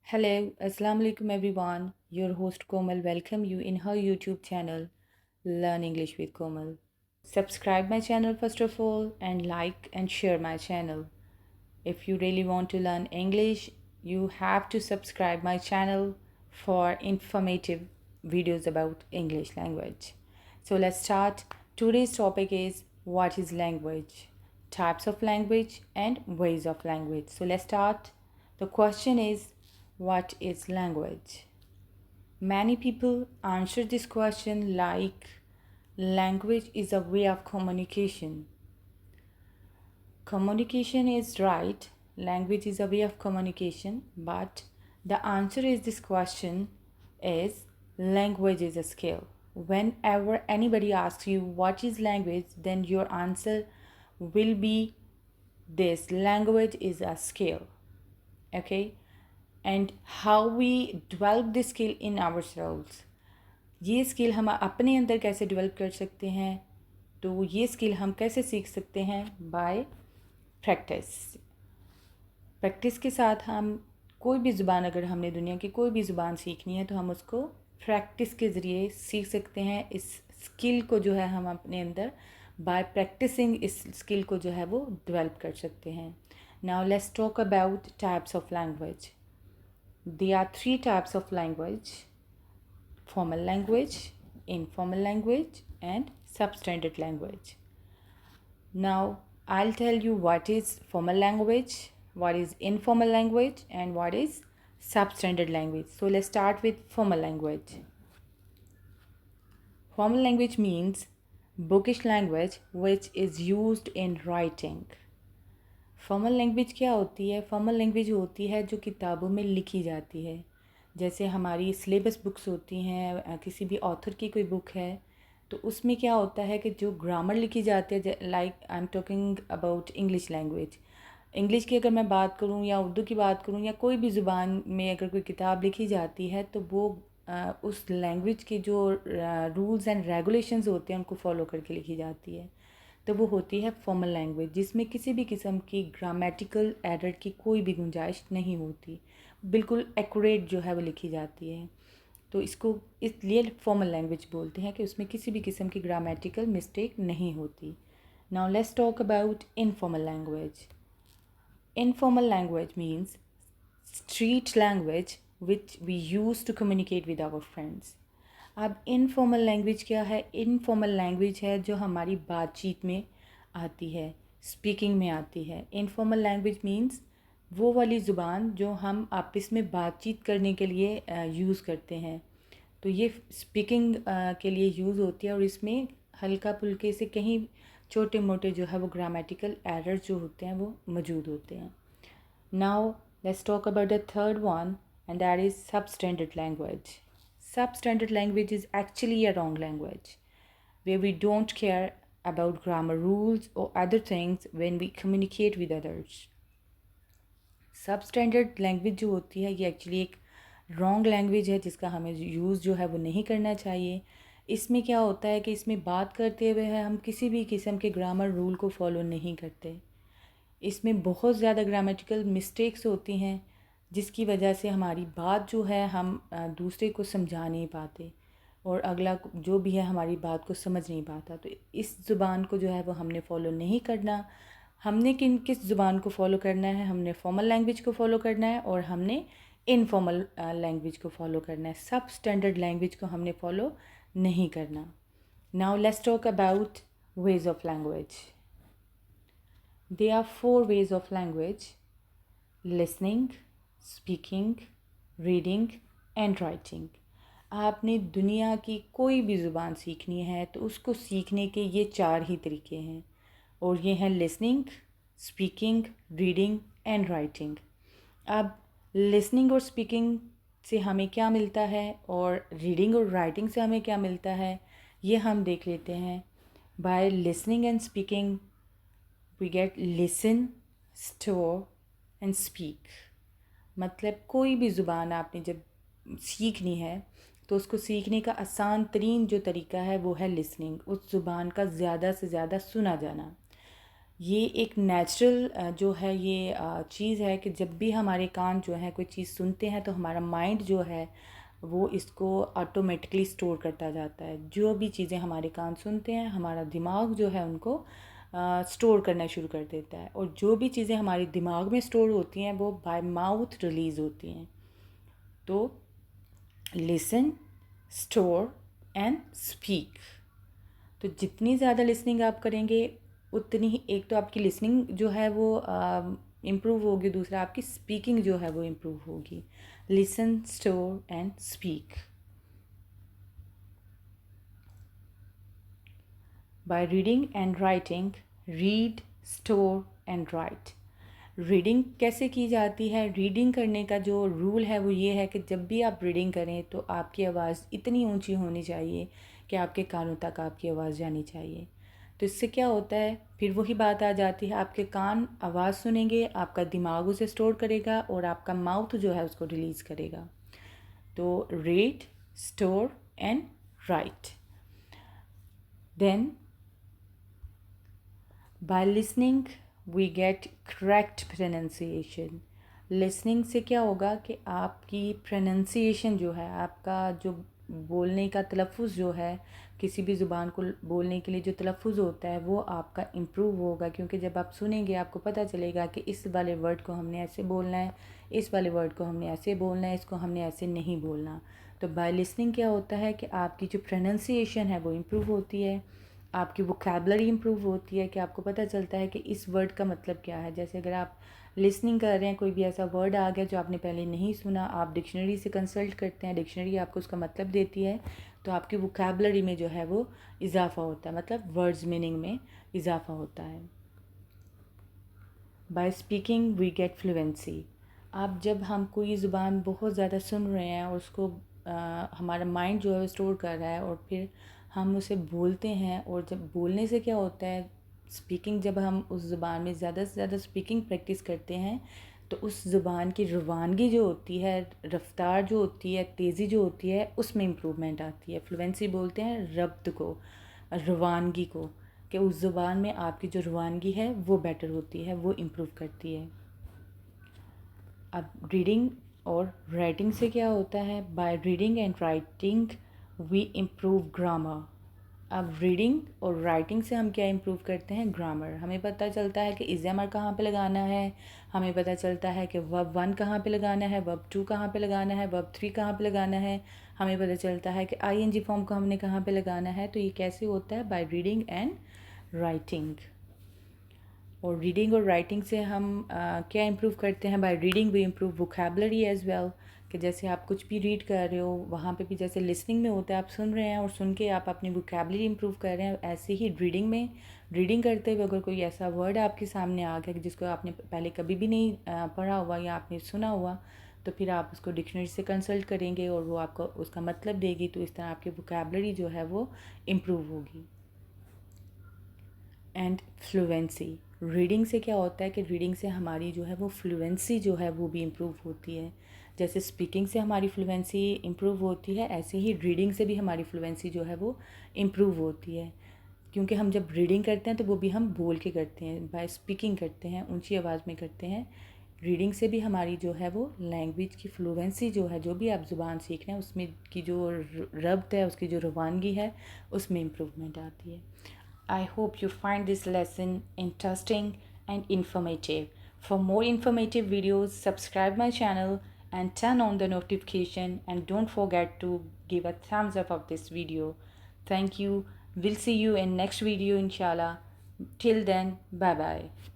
Hello, Assalamu alaikum everyone. Your host Komal welcome you in her YouTube channel Learn English with Komal. Subscribe my channel first of all and like and share my channel. If you really want to learn English, you have to subscribe my channel for informative videos about English language. So let's start. Today's topic is what is language? Types of language and ways of language. So let's start. The question is what is language? Many people answer this question like language is a way of communication. Communication is right, language is a way of communication, but the answer is this question is language is a skill. Whenever anybody asks you what is language, then your answer will be this language is a skill. Okay, and how we develop this skill in ourselves. ये skill हम अपने अंदर कैसे develop कर सकते हैं, तो ये स्किल हम कैसे सीख सकते हैं? Bye practice. प्रैक्टिस के साथ हम कोई भी ज़ुबान, अगर हमने दुनिया की कोई भी ज़ुबान सीखनी है तो हम उसको प्रैक्टिस के ज़रिए सीख सकते हैं। इस स्किल को जो है हम अपने अंदर बाय प्रैक्टिसिंग इस स्किल को जो है वो डेवलप कर सकते हैं। Now let's talk about types of language. There are 3 types of language: formal language, informal language, and substandard language. Now, I'll tell you what is formal language, what is informal language, and what is substandard language. So, let's start with formal language. Formal language means bookish language which is used in writing. Formal language क्या होती है? Formal language होती है जो किताबों में लिखी जाती है। जैसे हमारी सिलेबस बुक्स होती हैं, किसी भी ऑथर की कोई बुक है, तो उसमें क्या होता है कि जो ग्रामर लिखी जाती है, like I am talking about English language. English की अगर मैं बात करूं या उर्दू की बात करूं या कोई भी ज़ुबान में अगर कोई किताब लिखी जाती है तो वो उस लैंग्वेज के जो रूल्स एंड रेगुलेशंस होते हैं उनको फॉलो करके लिखी जाती है। तो वो होती है फॉर्मल लैंग्वेज, जिसमें किसी भी किस्म की ग्रामेटिकल एरर की कोई भी गुंजाइश नहीं होती, बिल्कुल एक्यूरेट जो है वो लिखी जाती है। तो इसको इसलिए फॉर्मल लैंग्वेज बोलते हैं कि उसमें किसी भी किस्म की ग्रामेटिकल मिस्टेक नहीं होती। Now let's talk about informal language. Informal language means street language which we use to communicate with our friends. अब इनफॉर्मल लैंग्वेज क्या है? इनफॉर्मल लैंग्वेज है जो हमारी बातचीत में आती है, स्पीकिंग में आती है। इनफॉर्मल लैंग्वेज मीन्स वो वाली ज़ुबान जो हम आपस में बातचीत करने के लिए यूज़ करते हैं। तो ये स्पीकिंग के लिए यूज़ होती है और इसमें हल्का फुल्के से कहीं छोटे मोटे जो है वो ग्रामेटिकल एरर जो होते हैं वो मौजूद होते हैं। Now let's talk about the third one and that is substandard language. Substandard language is actually a wrong language where we don't care about grammar rules or other things when we communicate with others. Substandard language जो होती है ये actually एक wrong language है जिसका हमें use जो है वो नहीं करना चाहिए। इसमें क्या होता है कि इसमें बात करते हुए हम किसी भी किस्म के ग्रामर रूल को फॉलो नहीं करते। इसमें बहुत ज़्यादा ग्रामेटिकल मिस्टेक्स होती हैं जिसकी वजह से हमारी बात जो है हम दूसरे को समझा नहीं पाते और अगला जो भी है हमारी बात को समझ नहीं पाता। तो इस ज़ुबान को जो है वो हमने फॉलो नहीं करना। हमने किस ज़ुबान को फॉलो करना है? हमने फॉर्मल लैंग्वेज को फॉलो करना है और हमने इनफॉर्मल लैंग्वेज को फॉलो करना है। सब स्टैंडर्ड लैंग्वेज को हमने फॉलो नहीं करना। Now let's talk about ways of language. There are 4 ways of language: listening, speaking, reading and writing. आपने दुनिया की कोई भी ज़ुबान सीखनी है तो उसको सीखने के ये 4 ही तरीके हैं और ये हैं listening, speaking, reading and writing. अब लिसनिंग और स्पीकिंग से हमें क्या मिलता है और रीडिंग और राइटिंग से हमें क्या मिलता है, ये हम देख लेते हैं। By listening and speaking we get listen, store and speak. मतलब कोई भी ज़ुबान आपने जब सीखनी है तो उसको सीखने का आसान तरीन जो तरीका है वो है लिसनिंग, उस ज़ुबान का ज़्यादा से ज़्यादा सुना जाना। ये एक नेचुरल जो है ये चीज़ है कि जब भी हमारे कान जो है कोई चीज़ सुनते हैं तो हमारा माइंड जो है वो इसको ऑटोमेटिकली स्टोर करता जाता है। जो भी चीज़ें हमारे कान सुनते हैं हमारा दिमाग जो है उनको स्टोर करना शुरू कर देता है, और जो भी चीज़ें हमारे दिमाग में स्टोर होती हैं वो बाय माउथ रिलीज़ होती हैं। तो लिसन, स्टोर एंड स्पीक। तो जितनी ज़्यादा लिसनिंग आप करेंगे उतनी ही, एक तो आपकी लिसनिंग जो है वो इम्प्रूव होगी, दूसरा आपकी स्पीकिंग जो है वो इम्प्रूव होगी। Listen, store and speak. Bye reading and writing, read, store and right. Reading कैसे की जाती है? रीडिंग करने का जो रूल है वो ये है कि जब भी आप रीडिंग करें तो आपकी आवाज़ इतनी ऊंची होनी चाहिए कि आपके कानों तक आपकी आवाज़ जानी चाहिए। तो इससे क्या होता है, फिर वही बात आ जाती है, आपके कान आवाज़ सुनेंगे, आपका दिमाग उसे स्टोर करेगा और आपका माउथ जो है उसको रिलीज़ करेगा। तो read, store and write. Then by listening we get correct pronunciation. Listening से क्या होगा कि आपकी प्रोनाउंसिएशन जो है, आपका जो बोलने का तलफ़ुज़ जो है, किसी भी ज़ुबान को बोलने के लिए जो तलफ़ुज़ होता है वो आपका इम्प्रूव होगा, क्योंकि जब आप सुनेंगे आपको पता चलेगा कि इस वाले वर्ड को हमने ऐसे बोलना है, इस वाले वर्ड को हमने ऐसे बोलना है, इसको हमने ऐसे नहीं बोलना। तो बाय लिसनिंग क्या होता है कि आपकी जो प्रोनाउंसिएशन है वो इम्प्रूव होती है, आपकी वोकैबुलरी इम्प्रूव होती है, कि आपको पता चलता है कि इस वर्ड का मतलब क्या है। जैसे अगर आप लिसनिंग कर रहे हैं, कोई भी ऐसा वर्ड आ गया जो आपने पहले नहीं सुना, आप डिक्शनरी से कंसल्ट करते हैं, डिक्शनरी आपको उसका मतलब देती है, तो आपकी वोकैबुलरी में जो है वो इजाफ़ा होता है, मतलब वर्ड्स मीनिंग में इजाफ़ा होता है। By speaking we get fluency. आप जब हम कोई ज़ुबान बहुत ज़्यादा सुन रहे हैं और उसको हमारा माइंड जो है वो स्टोर कर रहा है और फिर हम उसे बोलते हैं, और जब बोलने से क्या होता है, स्पीकिंग जब हम उस ज़ुबान में ज़्यादा से ज़्यादा स्पीकिंग प्रैक्टिस करते हैं तो उस ज़ुबान की रवानगी जो होती है, रफ्तार जो होती है, तेज़ी जो होती है, उसमें इम्प्रूवमेंट आती है। फ्लुएंसी बोलते हैं रब्त को, रवानगी को, कि उस ज़ुबान में आपकी जो रवानगी है वो बेटर होती है, वो इम्प्रूव करती है। अब रीडिंग और राइटिंग से क्या होता है? By reading and writing we improve grammar. अब रीडिंग और राइटिंग से हम क्या इम्प्रूव करते हैं? ग्रामर। हमें पता चलता है कि इज़ेमर कहाँ पे लगाना है, हमें पता चलता है कि वर्ब 1 कहाँ पे लगाना है, वर्ब 2 कहाँ पे लगाना है, वर्ब 3 कहाँ पे लगाना है, हमें पता चलता है कि आईएनजी फॉर्म को हमने कहाँ पे लगाना है। तो ये कैसे होता है? By reading and writing. और रीडिंग और राइटिंग से हम क्या इम्प्रूव करते हैं? By reading we improve vocabulary as well. कि जैसे आप कुछ भी रीड कर रहे हो, वहाँ पे भी जैसे लिसनिंग में होता है, आप सुन रहे हैं और सुन के आप अपनी वोकैबुलरी इम्प्रूव कर रहे हैं, ऐसे ही रीडिंग में, रीडिंग करते हुए अगर कोई ऐसा वर्ड आपके सामने आ गया जिसको आपने पहले कभी भी नहीं पढ़ा हुआ या आपने सुना हुआ, तो फिर आप उसको डिक्शनरी से कंसल्ट करेंगे और वो आपको उसका मतलब देगी, तो इस तरह आपकी वोकैबुलरी जो है वो इम्प्रूव होगी। And fluency. रीडिंग से क्या होता है कि रीडिंग से हमारी जो है वो फ्लुएंसी जो है वो भी इम्प्रूव होती है। जैसे स्पीकिंग से हमारी फ्लुएंसी इम्प्रूव होती है, ऐसे ही रीडिंग से भी हमारी फ्लुएंसी जो है वो इम्प्रूव होती है। क्योंकि हम जब रीडिंग करते हैं तो वो भी हम बोल के करते हैं, बाय स्पीकिंग करते हैं, ऊंची आवाज़ में करते हैं। रीडिंग से भी हमारी जो है वो लैंग्वेज की फ्लुएंसी जो है, जो भी आप ज़ुबान सीख रहे हैं उसमें की जो रब्त है, उसकी जो रवानगी है, उसमें इम्प्रूवमेंट आती है। I hope you find this lesson interesting and informative. For more informative videos, subscribe my channel and turn on the notification, and don't forget to give a thumbs up of this video. Thank you. We'll see you in next video inshallah. Till then, bye bye.